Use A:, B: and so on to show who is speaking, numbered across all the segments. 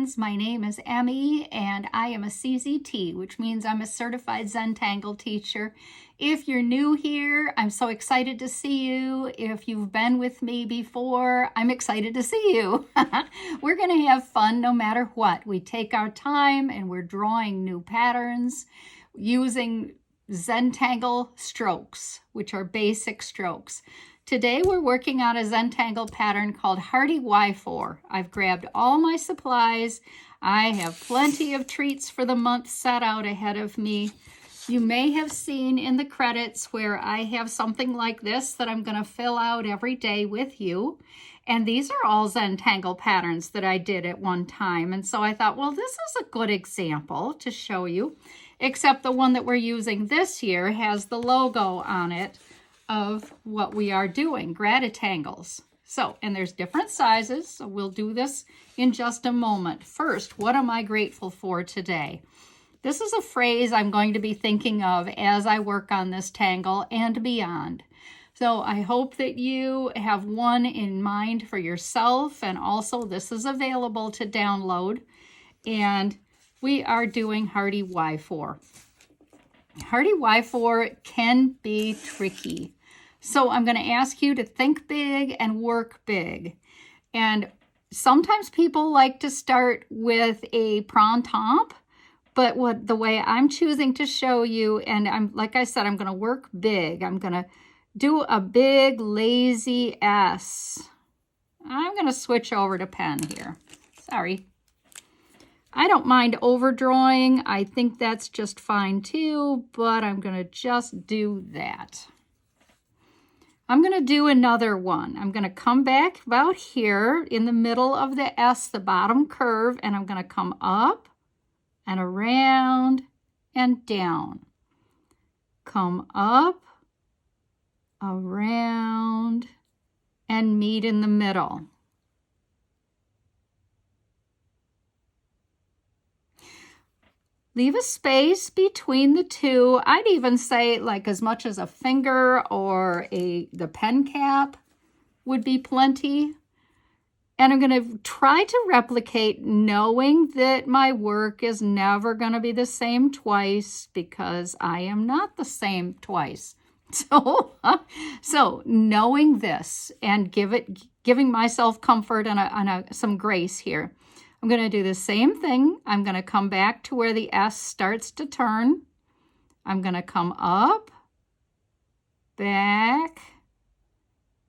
A: friends. My name is Emmy and I am a CZT, which means I'm a certified Zentangle teacher. If you're new here, I'm so excited to see you. If you've been with me before, I'm excited to see you. We're going to have fun no matter what. We take our time and we're drawing new patterns using Zentangle strokes, which are basic strokes. Today we're working on a Zentangle pattern called Hearty Wyfore. I've grabbed all my supplies. I have plenty of treats for the month set out ahead of me. You may have seen in the credits where I have something like this that I'm going to fill out every day with you. And these are all Zentangle patterns that I did at one time. And so I thought, well, this is a good example to show you, except the one that we're using this year has the logo on it of what we are doing, GratitangleZ. So, and there's different sizes, so we'll do this in just a moment. First, what am I grateful for today? This is a phrase I'm going to be thinking of as I work on this tangle and beyond. So I hope that you have one in mind for yourself, and also this is available to download. And we are doing Hearty Wyfore. Hearty Wyfore can be tricky. So I'm going to ask you to think big and work big. And sometimes people like to start with a printemps, but the way I'm choosing to show you, and like I said, I'm going to work big. I'm going to do a big lazy S. I'm going to switch over to pen here. Sorry. I don't mind overdrawing. I think that's just fine too, but I'm going to just do that. I'm going to do another one. I'm going to come back about here in the middle of the S, the bottom curve, and I'm going to come up and around and down. Come up, around, and meet in the middle. Leave a space between the two. I'd even say like as much as a finger or the pen cap would be plenty. And I'm going to try to replicate knowing that my work is never going to be the same twice because I am not the same twice. So knowing this and giving myself comfort and some grace here. I'm going to do the same thing. I'm going to come back to where the S starts to turn. I'm going to come up, back,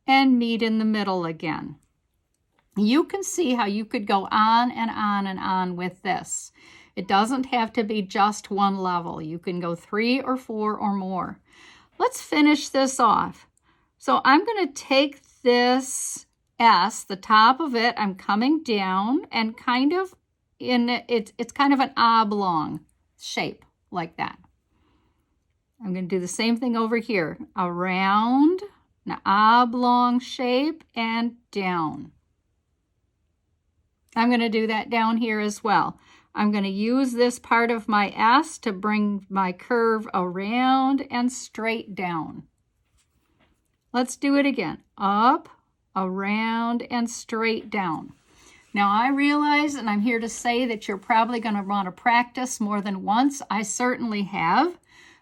A: and meet in the middle again. You can see how you could go on and on and on with this. It doesn't have to be just one level. You can go 3 or 4 or more. Let's finish this off. So I'm going to take this S, the top of it, I'm coming down and kind of it's kind of an oblong shape like that. I'm going to do the same thing over here. Around, an oblong shape, and down. I'm going to do that down here as well. I'm going to use this part of my S to bring my curve around and straight down. Let's do it again. Up, around, and straight down. Now I realize, and I'm here to say that you're probably going to want to practice more than once. I certainly have,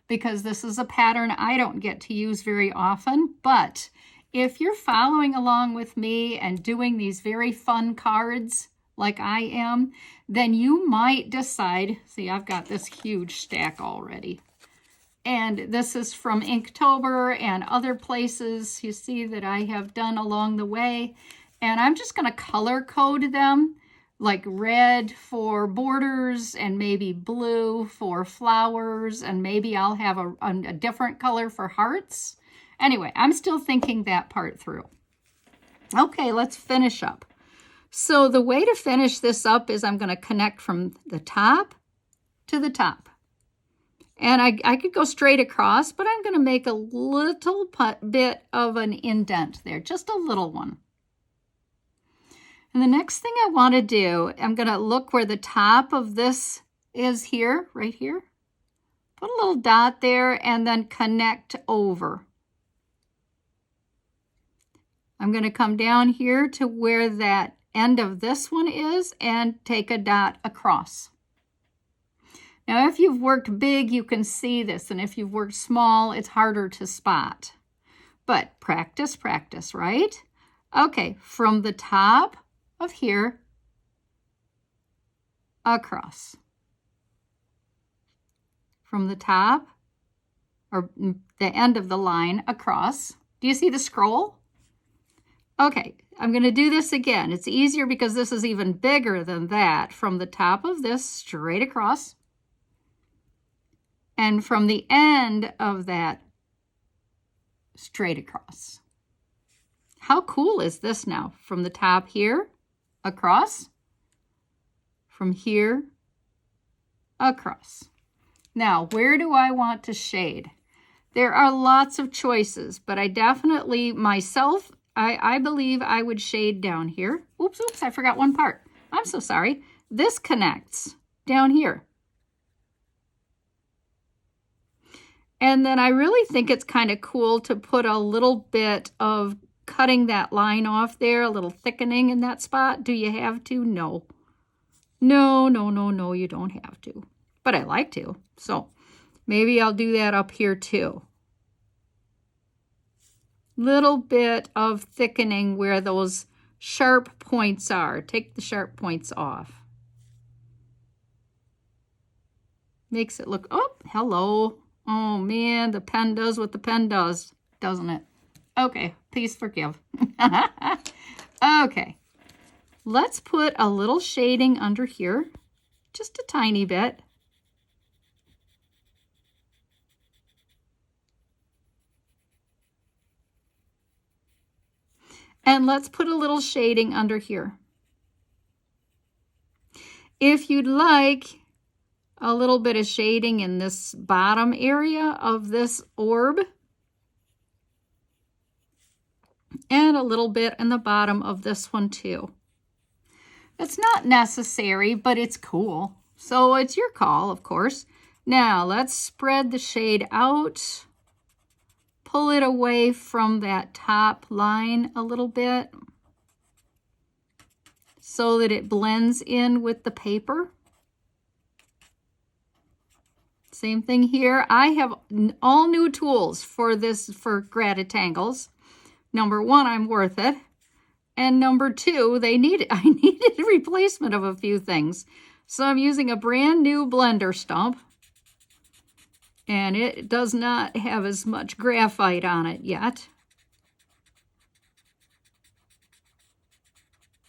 A: because this is a pattern I don't get to use very often. But if you're following along with me and doing these very fun cards like I am, then you might decide, see, I've got this huge stack already. And this is from Inktober and other places you see that I have done along the way. And I'm just going to color code them, like red for borders and maybe blue for flowers. And maybe I'll have a different color for hearts. Anyway, I'm still thinking that part through. Okay, let's finish up. So the way to finish this up is I'm going to connect from the top to the top. And I could go straight across, but I'm going to make a little bit of an indent there, just a little one. And the next thing I want to do, I'm going to look where the top of this is here, right here. Put a little dot there and then connect over. I'm going to come down here to where that end of this one is and take a dot across. Now, if you've worked big, you can see this, and if you've worked small, it's harder to spot. But practice, practice, right? Okay, from the top of here, across. From the top, or the end of the line, across. Do you see the scroll? Okay, I'm going to do this again. It's easier because this is even bigger than that. From the top of this, straight across. And from the end of that, straight across. How cool is this now? From the top here, across. From here, across. Now, where do I want to shade? There are lots of choices, but I definitely, myself, I believe I would shade down here. Oops, I forgot one part. I'm so sorry. This connects down here. And then I really think it's kind of cool to put a little bit of cutting that line off there, a little thickening in that spot. Do you have to? No. No, you don't have to. But I like to. So maybe I'll do that up here too. Little bit of thickening where those sharp points are. Take the sharp points off. Makes it look, oh, hello. Oh man, the pen does what the pen does, doesn't it? Okay, please forgive. Okay, let's put a little shading under here, just a tiny bit. And let's put a little shading under here. If you'd like a little bit of shading in this bottom area of this orb, and a little bit in the bottom of this one too. It's not necessary, but it's cool. So it's your call, of course. Now let's spread the shade out. Pull it away from that top line a little bit so that it blends in with the paper. Same thing here. I have all new tools for this, for Gratitangles. Number one, I'm worth it. And number two, I needed a replacement of a few things. So I'm using a brand new blender stump. And it does not have as much graphite on it yet.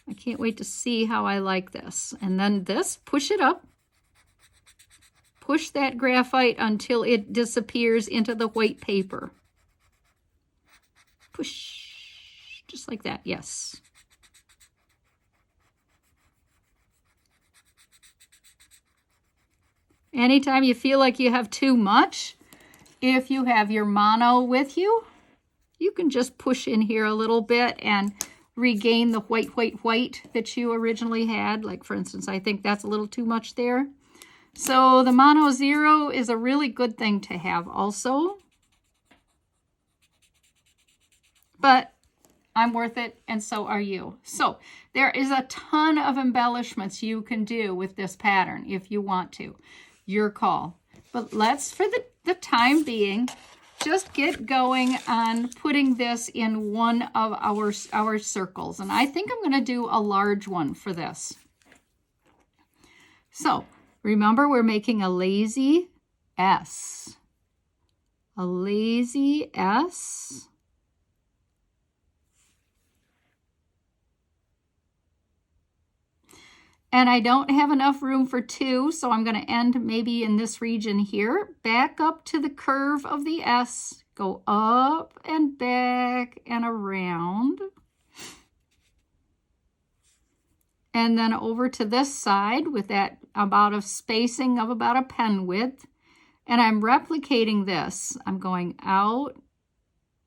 A: I can't wait to see how I like this. And then this, push it up. Push that graphite until it disappears into the white paper. Push, just like that, yes. Anytime you feel like you have too much, if you have your mono with you, you can just push in here a little bit and regain the white that you originally had. Like, for instance, I think that's a little too much there. So the mono 0 is a really good thing to have also. But I'm worth it, and so are you. So there is a ton of embellishments you can do with this pattern if you want to. Your call. But let's, for the time being, just get going on putting this in one of our circles. And I think I'm going to do a large one for this. So remember, we're making a lazy S. A lazy S. And I don't have enough room for 2, so I'm going to end maybe in this region here. Back up to the curve of the S. Go up and back and around. And then over to this side with that about a spacing of about a pen width. And I'm replicating this. I'm going out.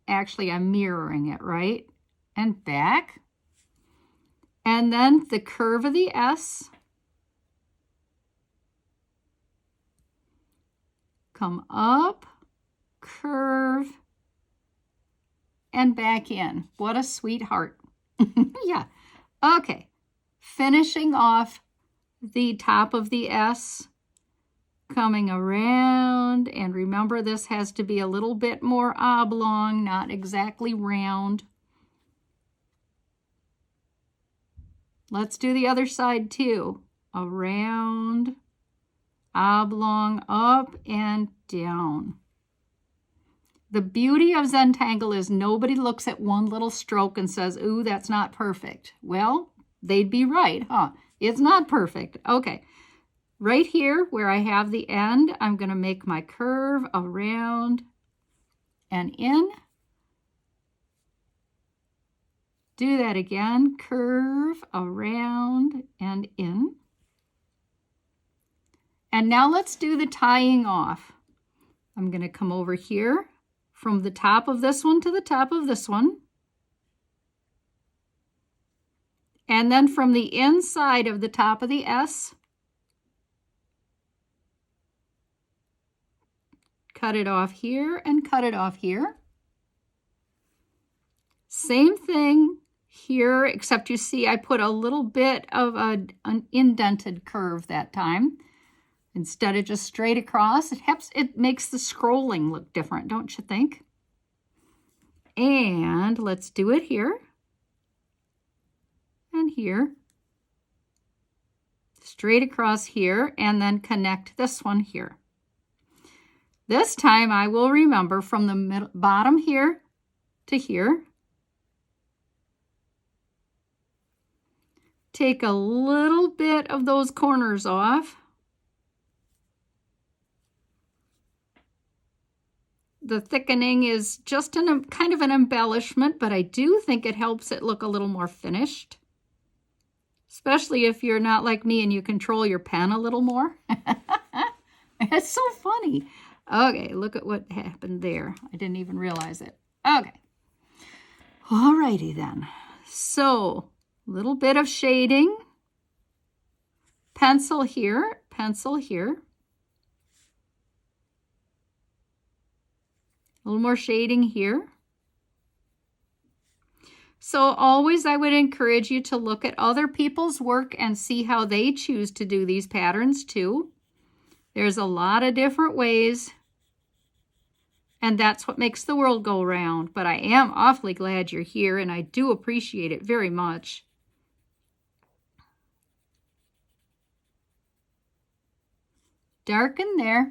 A: Actually, I'm mirroring it, right? And back. And then the curve of the S. Come up, curve, and back in. What a sweetheart. Yeah. Okay. finishing off the top of the S, coming around, and remember this has to be a little bit more oblong, not exactly round. Let's do the other side too. Around, oblong, up and down. The beauty of Zentangle is nobody looks at one little stroke and says, ooh, that's not perfect. Well, they'd be right, huh? It's not perfect. Okay. Right here where I have the end, I'm going to make my curve around and in. Do that again, curve around and in. And now let's do the tying off. I'm going to come over here from the top of this one to the top of this one. And then from the inside of the top of the S, cut it off here and cut it off here. Same thing here, except you see I put a little bit of an indented curve that time. Instead of just straight across, it makes the scrolling look different, don't you think? And let's do it here and here. Straight across here, and then connect this one here. This time I will remember from the bottom here to here. Take a little bit of those corners off. The thickening is just kind of an embellishment, but I do think it helps it look a little more finished. Especially if you're not like me and you control your pen a little more. It's so funny. Okay, look at what happened there. I didn't even realize it. Okay. Alrighty then. So, a little bit of shading. Pencil here, pencil here. A little more shading here. So always I would encourage you to look at other people's work and see how they choose to do these patterns too. There's a lot of different ways, and that's what makes the world go round. But I am awfully glad you're here, and I do appreciate it very much. Darken there.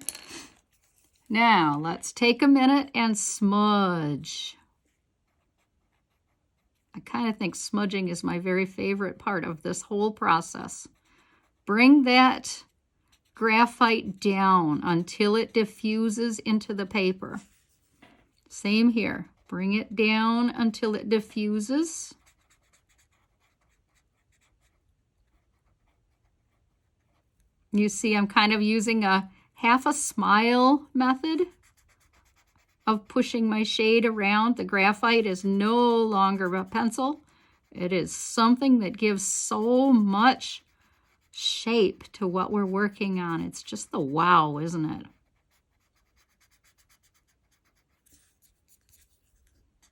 A: Now, let's take a minute and smudge. I kind of think smudging is my very favorite part of this whole process. Bring that graphite down until it diffuses into the paper. Same here. Bring it down until it diffuses. You see I'm kind of using a half a smile method of pushing my shade around. The graphite is no longer a pencil. It is something that gives so much shape to what we're working on. It's just the wow, isn't it?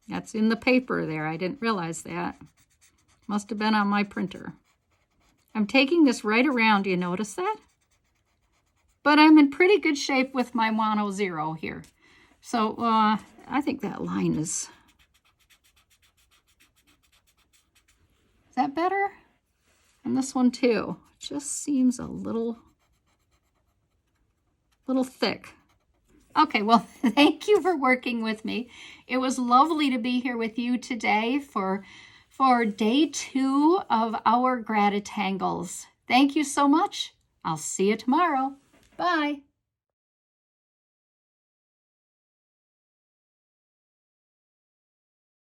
A: That's in the paper there. I didn't realize that. Must have been on my printer. I'm taking this right around. Do you notice that? But I'm in pretty good shape with my mono 0 here. So I think that line is that better? And this one too. Just seems a little thick. Okay, well, thank you for working with me. It was lovely to be here with you today for day 2 of our Gratitangles. Thank you so much. I'll see you tomorrow. Bye.